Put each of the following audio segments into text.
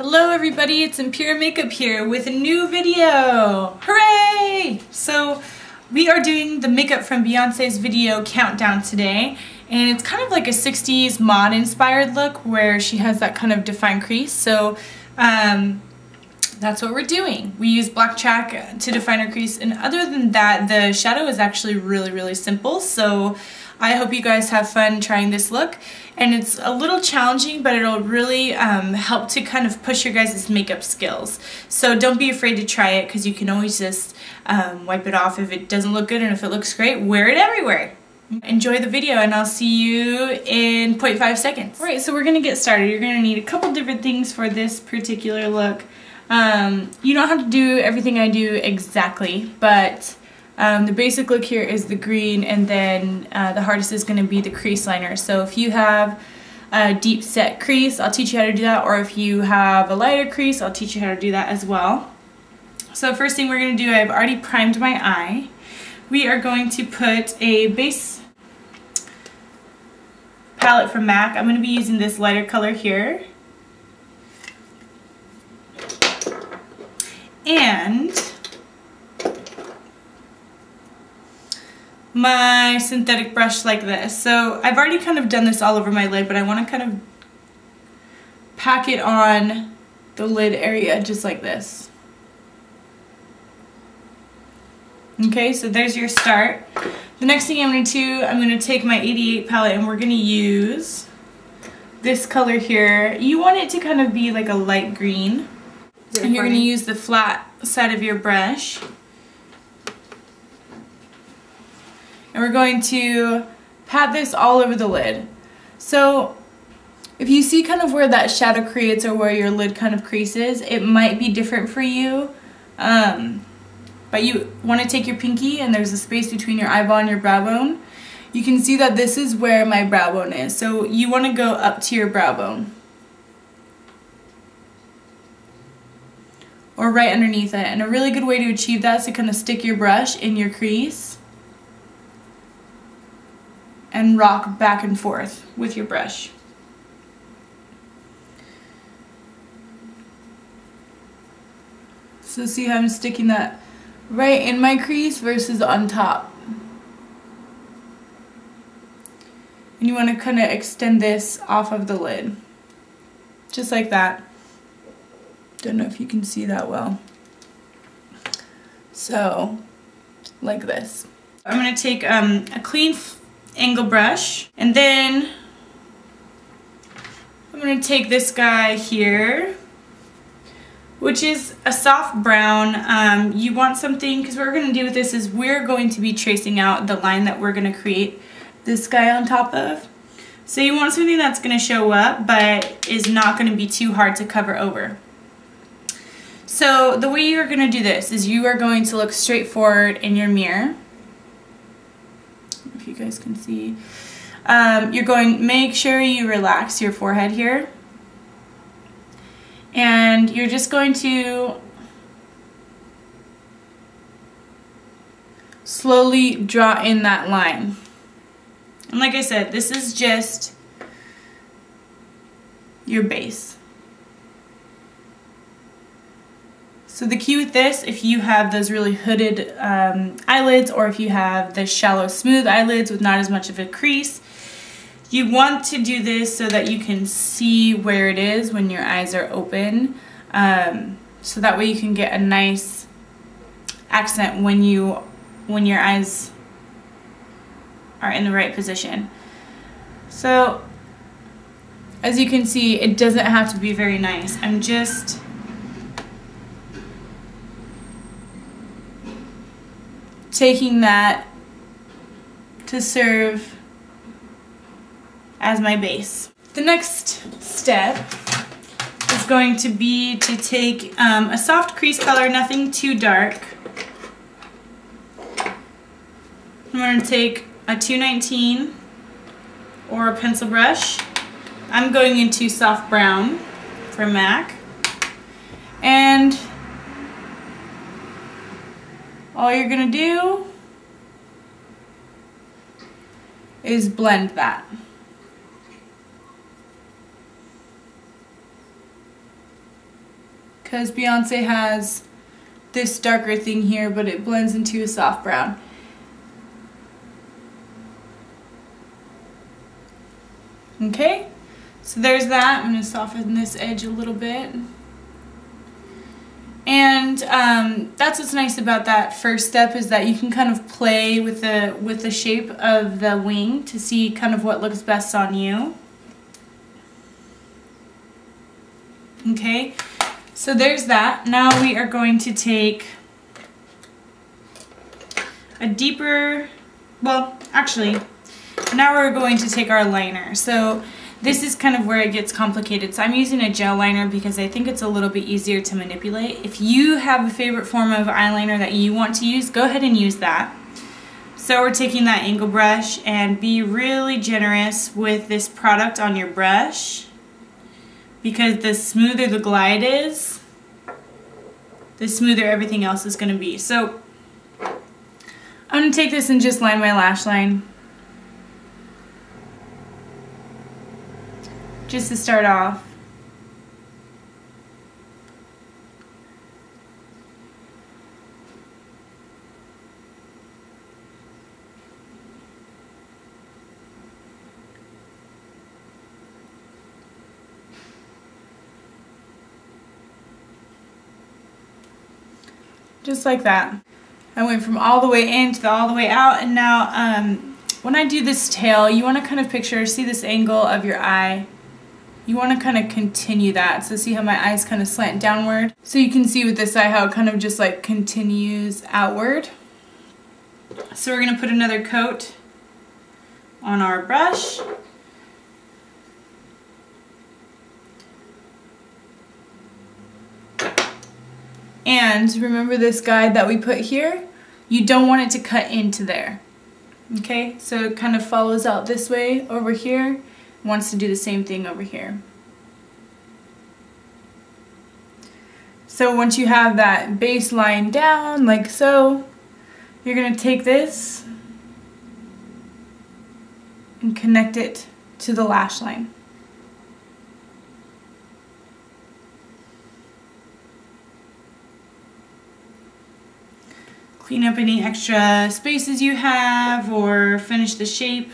Hello everybody, it's Imperial Makeup here with a new video! Hooray! So we are doing the makeup from Beyonce's video countdown today, and it's kind of like a 60s mod inspired look where she has that kind of defined crease. So that's what we're doing. We use black chalk to define her crease, and other than that, the shadow is actually really simple. So I hope you guys have fun trying this look, and it's a little challenging, but it'll really help to kind of push your guys' makeup skills. So don't be afraid to try it, because you can always just wipe it off if it doesn't look good, and if it looks great, wear it everywhere. Enjoy the video, and I'll see you in 0.5 seconds. Alright, so we're going to get started. You're going to need a couple different things for this particular look. You don't have to do everything I do exactly, but the basic look here is the green, and then the hardest is going to be the crease liner. So if you have a deep set crease, I'll teach you how to do that, or if you have a lighter crease, I'll teach you how to do that as well. So first thing we're going to do, I've already primed my eye. We are going to put a base palette from MAC. I'm going to be using this lighter color here. And my synthetic brush like this. So I've already kind of done this all over my lid, but I want to kind of pack it on the lid area just like this. Okay, so there's your start. The next thing I'm going to do, I'm going to take my 88 palette, and we're going to use this color here. You want it to kind of be like a light green. And you're going to use the flat side of your brush. And we're going to pat this all over the lid. So if you see kind of where that shadow creates, or where your lid kind of creases, it might be different for you. But you want to take your pinky, and there's a space between your eyeball and your brow bone. You can see that this is where my brow bone is. So you want to go up to your brow bone, or right underneath it. And a really good way to achieve that is to kind of stick your brush in your crease and rock back and forth with your brush. So see how I'm sticking that right in my crease versus on top. And you want to kind of extend this off of the lid, just like that. Don't know if you can see that well. So, like this. I'm going to take a clean angle brush, and then I'm going to take this guy here, which is a soft brown. You want something, because what we're going to do with this is we're going to be tracing out the line that we're going to create this guy on top of. So you want something that's going to show up, but is not going to be too hard to cover over. So the way you're going to do this is you are going to look straight forward in your mirror. If you guys can see. Make sure you relax your forehead here. And you're just going to slowly draw in that line. And like I said, this is just your base. So the key with this, if you have those really hooded eyelids, or if you have the shallow smooth eyelids with not as much of a crease, you want to do this so that you can see where it is when your eyes are open. So that way you can get a nice accent when your eyes are in the right position. So as you can see, it doesn't have to be very nice. I'm just taking that to serve as my base. The next step is going to be to take a soft crease color, nothing too dark. I'm going to take a 219 or a pencil brush. I'm going into soft brown from MAC, and all you're going to do is blend that. because Beyonce has this darker thing here, but it blends into a soft brown. Okay, so there's that. I'm going to soften this edge a little bit. And that's what's nice about that first step, is that you can kind of play with the shape of the wing to see kind of what looks best on you. Okay, so there's that. Now we are going to take a deeper, well, actually, now we're going to take our liner. So this is kind of where it gets complicated. So I'm using a gel liner because I think it's a little bit easier to manipulate. If you have a favorite form of eyeliner that you want to use, go ahead and use that. So we're taking that angle brush, and be really generous with this product on your brush, because the smoother the glide is, the smoother everything else is going to be. So I'm going to take this and just line my lash line, just to start off. Just like that. I went from all the way in to all the way out, and now when I do this tail, you want to kind of picture, see this angle of your eye. You want to kind of continue that. So see how my eyes kind of slant downward? So you can see with this eye how it kind of just like continues outward. So we're going to put another coat on our brush. And remember this guide that we put here? You don't want it to cut into there. Okay, so it kind of follows out this way over here. Wants to do the same thing over here. So once you have that base line down, like so, you're going to take this and connect it to the lash line. Clean up any extra spaces you have, or finish the shape.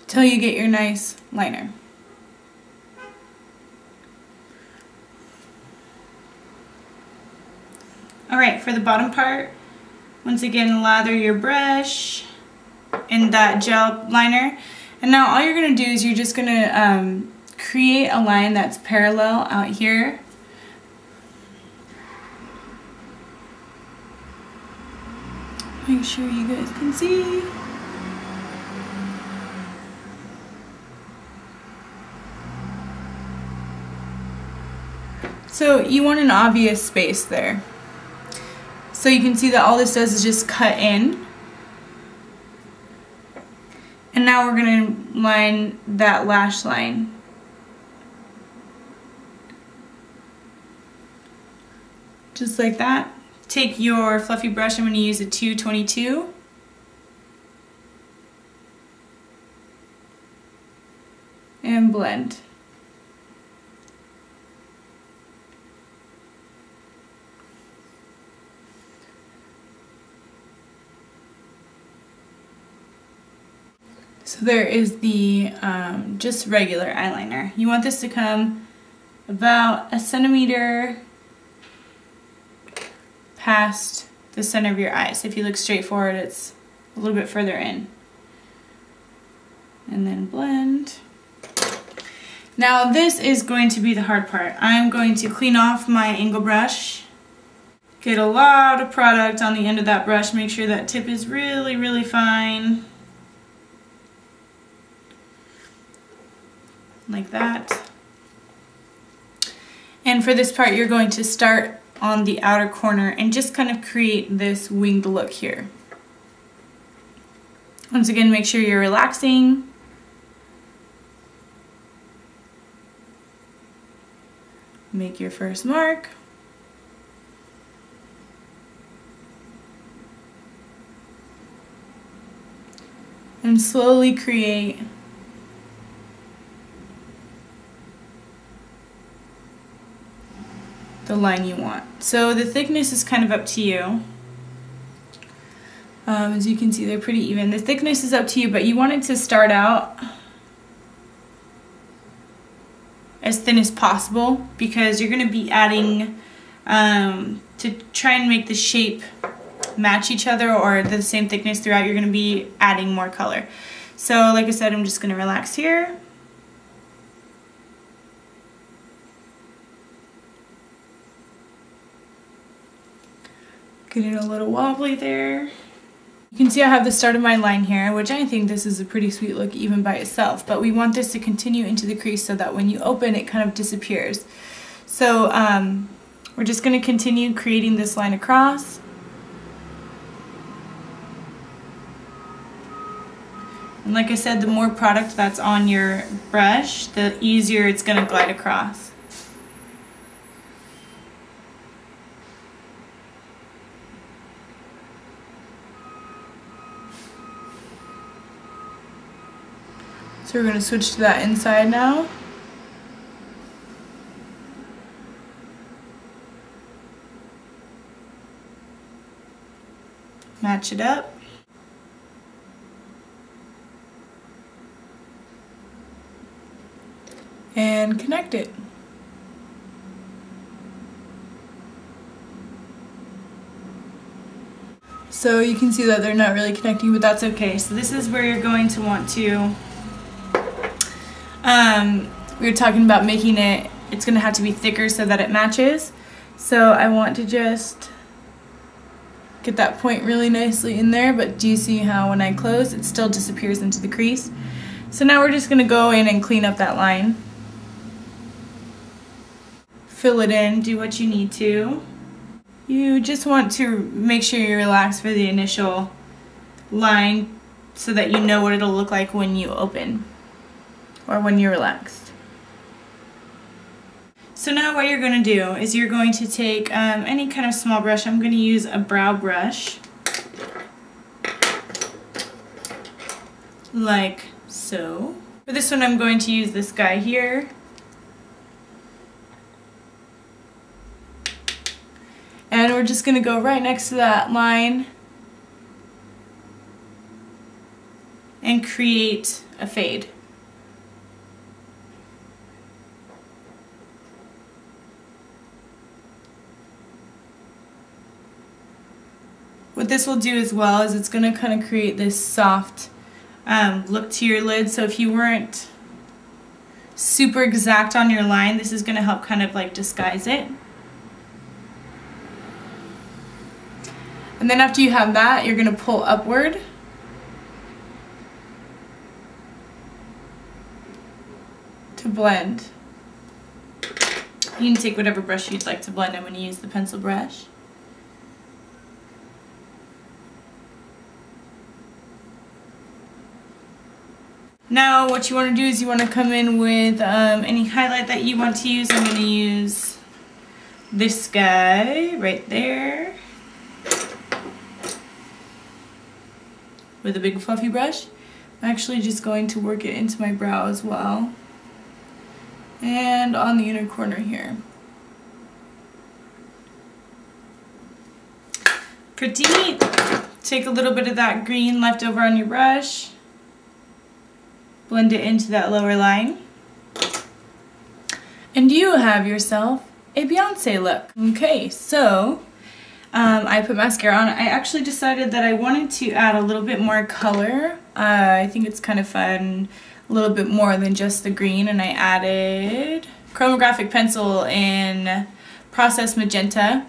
Till you get your nice liner. Alright, for the bottom part, once again lather your brush in that gel liner, and now all you're going to do is you're just going to create a line that's parallel out here. Make sure you guys can see. So you want an obvious space there. So you can see that all this does is just cut in. And now we're going to line that lash line. Just like that. Take your fluffy brush, I'm going to use a 222. And blend. So there is the just regular eyeliner. You want this to come about a centimeter past the center of your eye. So if you look straight forward, it's a little bit further in. And then blend. Now this is going to be the hard part. I'm going to clean off my angle brush. Get a lot of product on the end of that brush. Make sure that tip is really, really fine. Like that. And for this part, you're going to start on the outer corner and just kind of create this winged look here. Once again, make sure you're relaxing. Make your first mark. And slowly create the line you want. So the thickness is kind of up to you. As you can see, they're pretty even. The thickness is up to you, but you want it to start out as thin as possible because you're going to be adding, to try and make the shape match each other or the same thickness throughout, you're going to be adding more color. So like I said, I'm just going to relax here. Getting a little wobbly there. You can see I have the start of my line here, which I think this is a pretty sweet look even by itself, but we want this to continue into the crease so that when you open it kind of disappears. So we're just going to continue creating this line across. And like I said, the more product that's on your brush, the easier it's going to glide across. So we're going to switch to that inside now. Match it up. And connect it. So you can see that they're not really connecting, but that's okay. So this is where you're going to want to, we were talking about making it, it's going to have to be thicker so that it matches. So I want to just get that point really nicely in there, but do you see how when I close it still disappears into the crease? So now we're just going to go in and clean up that line. Fill it in, do what you need to. You just want to make sure you relax for the initial line so that you know what it'll look like when you open or when you're relaxed. So now what you're going to do is you're going to take any kind of small brush. I'm going to use a brow brush like so. For this one I'm going to use this guy here. And we're just going to go right next to that line and create a fade. What this will do as well is it's going to kind of create this soft look to your lid. So if you weren't super exact on your line, this is going to help kind of like disguise it. And then after you have that, you're going to pull upward. To blend. You can take whatever brush you'd like to blend. I'm going to use the pencil brush. Now what you want to do is you want to come in with any highlight that you want to use. I'm going to use this guy right there. With a big fluffy brush. I'm actually just going to work it into my brow as well. And on the inner corner here. Pretty neat. Take a little bit of that green left over on your brush. Blend it into that lower line. And you have yourself a Beyonce look. Okay, so I put mascara on. I actually decided that I wanted to add a little bit more color. I think it's kind of fun, a little bit more than just the green, and I added Chromographic Pencil in Process Magenta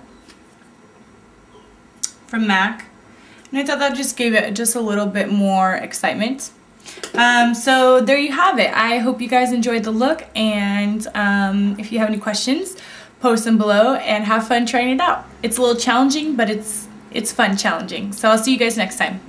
from MAC. And I thought that just gave it just a little bit more excitement. So there you have it. I hope you guys enjoyed the look, and if you have any questions, post them below and have fun trying it out. It's a little challenging, but it's fun challenging. So I'll see you guys next time.